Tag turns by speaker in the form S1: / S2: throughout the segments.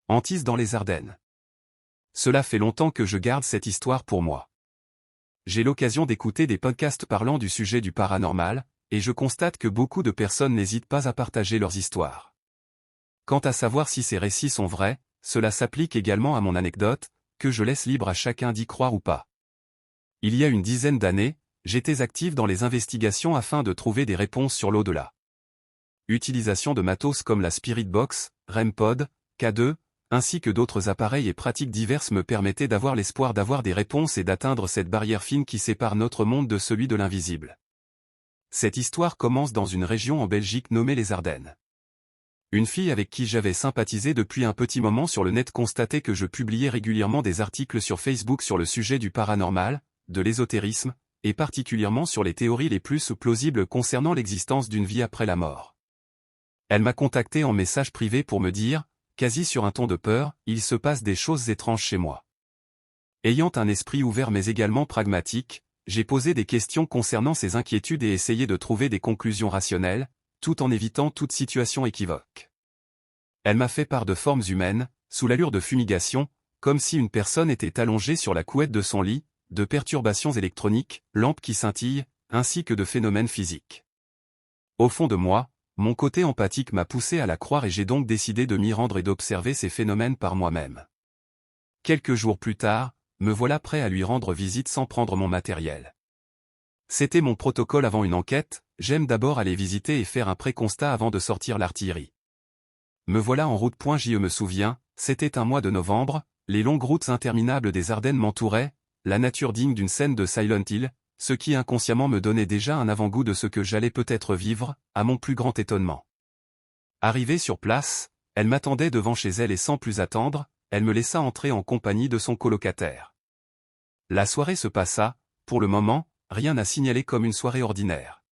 S1: Antisse dans les Ardennes. Cela fait longtemps que je garde cette histoire pour moi. J'ai l'occasion d'écouter des podcasts parlant du sujet du paranormal, et je constate que beaucoup de personnes n'hésitent pas à partager leurs histoires. Quant à savoir si ces récits sont vrais, cela s'applique également à mon anecdote, que je laisse libre à chacun d'y croire ou pas. Il y a une dizaine d'années, j'étais actif dans les investigations afin de trouver des réponses sur l'au-delà. Utilisation de matos comme la Spirit Box, REM-Pod, K2, ainsi que d'autres appareils et pratiques diverses me permettaient d'avoir l'espoir d'avoir des réponses et d'atteindre cette barrière fine qui sépare notre monde de celui de l'invisible. Cette histoire commence dans une région en Belgique nommée les Ardennes. Une fille avec qui j'avais sympathisé depuis un petit moment sur le net constatait que je publiais régulièrement des articles sur Facebook sur le sujet du paranormal, de l'ésotérisme, et particulièrement sur les théories les plus plausibles concernant l'existence d'une vie après la mort. Elle m'a contacté en message privé pour me dire, quasi sur un ton de peur, il se passe des choses étranges chez moi. Ayant un esprit ouvert mais également pragmatique, j'ai posé des questions concernant ces inquiétudes et essayé de trouver des conclusions rationnelles, tout en évitant toute situation équivoque. Elle m'a fait part de formes humaines, sous l'allure de fumigation, comme si une personne était allongée sur la couette de son lit, de perturbations électroniques, lampes qui scintillent, ainsi que de phénomènes physiques. Au fond de moi, mon côté empathique m'a poussé à la croire et j'ai donc décidé de m'y rendre et d'observer ces phénomènes par moi-même. Quelques jours plus tard, me voilà prêt à lui rendre visite sans prendre mon matériel. C'était mon protocole avant une enquête, j'aime d'abord aller visiter et faire un pré-constat avant de sortir l'artillerie. Me voilà en route. Je me souviens, c'était un mois de novembre, les longues routes interminables des Ardennes m'entouraient, la nature digne d'une scène de Silent Hill, ce qui inconsciemment me donnait déjà un avant-goût de ce que j'allais peut-être vivre, à mon plus grand étonnement. Arrivée sur place, elle m'attendait devant chez elle et sans plus attendre, elle me laissa entrer en compagnie de son colocataire. La soirée se passa, pour le moment, rien à signaler comme une soirée ordinaire.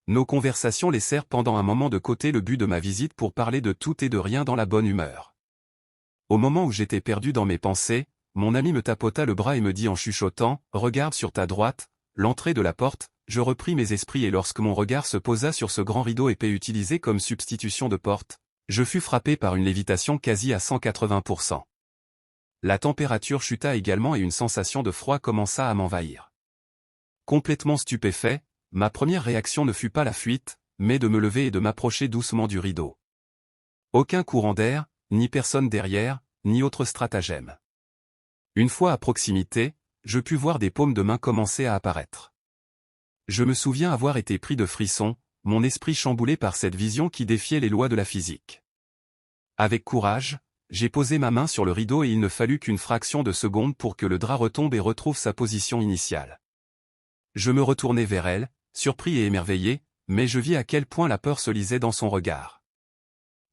S1: Nos conversations laissèrent pendant un moment de côté le but de ma visite pour parler de tout et de rien dans la bonne humeur. Au moment où j'étais perdu dans mes pensées, mon ami me tapota le bras et me dit en chuchotant, « Regarde sur ta droite, l'entrée de la porte », je repris mes esprits et lorsque mon regard se posa sur ce grand rideau épais utilisé comme substitution de porte, je fus frappé par une lévitation quasi à 180%. La température chuta également et une sensation de froid commença à m'envahir. Complètement stupéfait, ma première réaction ne fut pas la fuite, mais de me lever et de m'approcher doucement du rideau. Aucun courant d'air, ni personne derrière, ni autre stratagème. Une fois à proximité, je pus voir des paumes de main commencer à apparaître. Je me souviens avoir été pris de frissons, mon esprit chamboulé par cette vision qui défiait les lois de la physique. Avec courage, j'ai posé ma main sur le rideau et il ne fallut qu'une fraction de seconde pour que le drap retombe et retrouve sa position initiale. Je me retournai vers elle, surpris et émerveillé, mais je vis à quel point la peur se lisait dans son regard.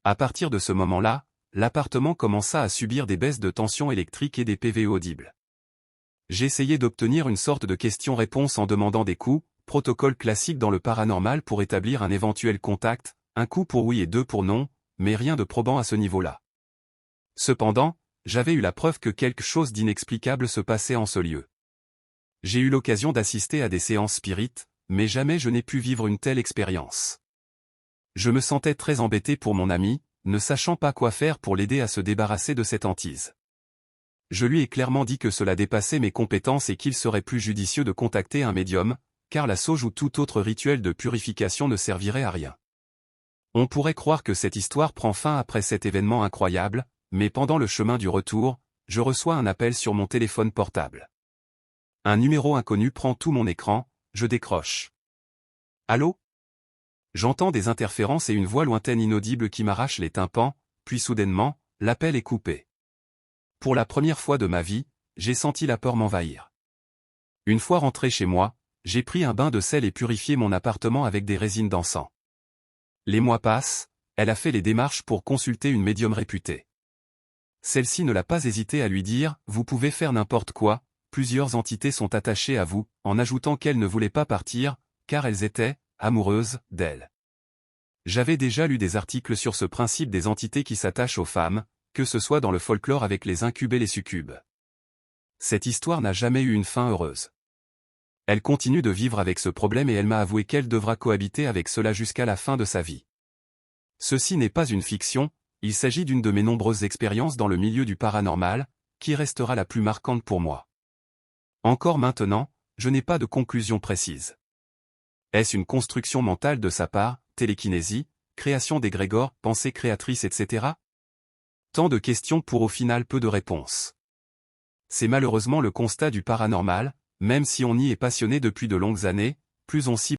S1: À partir de ce moment-là, l'appartement commença à subir des baisses de tension électrique et des PV audibles. J'essayais d'obtenir une sorte de question-réponse en demandant des coups, protocole classique dans le paranormal pour établir un éventuel contact, un coup pour oui et deux pour non, mais rien de probant à ce niveau-là. Cependant, j'avais eu la preuve que quelque chose d'inexplicable se passait en ce lieu. J'ai eu l'occasion d'assister à des séances spirites, mais jamais je n'ai pu vivre une telle expérience. Je me sentais très embêté pour mon ami, ne sachant pas quoi faire pour l'aider à se débarrasser de cette hantise. Je lui ai clairement dit que cela dépassait mes compétences et qu'il serait plus judicieux de contacter un médium, car la sauge ou tout autre rituel de purification ne servirait à rien. On pourrait croire que cette histoire prend fin après cet événement incroyable, mais pendant le chemin du retour, je reçois un appel sur mon téléphone portable. Un numéro inconnu prend tout mon écran, je décroche. Allô ? J'entends des interférences et une voix lointaine inaudible qui m'arrache les tympans, puis soudainement, l'appel est coupé. Pour la première fois de ma vie, j'ai senti la peur m'envahir. Une fois rentré chez moi, j'ai pris un bain de sel et purifié mon appartement avec des résines d'encens. Les mois passent, elle a fait les démarches pour consulter une médium réputée. Celle-ci ne l'a pas hésité à lui dire « Vous pouvez faire n'importe quoi, plusieurs entités sont attachées à vous », en ajoutant qu'elle ne voulait pas partir, car elles étaient amoureuses d'elle. J'avais déjà lu des articles sur ce principe des entités qui s'attachent aux femmes, que ce soit dans le folklore avec les incubes et les succubes. Cette histoire n'a jamais eu une fin heureuse. Elle continue de vivre avec ce problème et elle m'a avoué qu'elle devra cohabiter avec cela jusqu'à la fin de sa vie. Ceci n'est pas une fiction, Il s'agit d'une de mes nombreuses expériences dans le milieu du paranormal, qui restera la plus marquante pour moi. Encore maintenant, je n'ai pas de conclusion précise. Est-ce une construction mentale de sa part, télékinésie, création d'égrégores, pensée créatrice, etc.? Tant de questions pour au final peu de réponses. C'est malheureusement le constat du paranormal, même si on y est passionné depuis de longues années, plus on s'y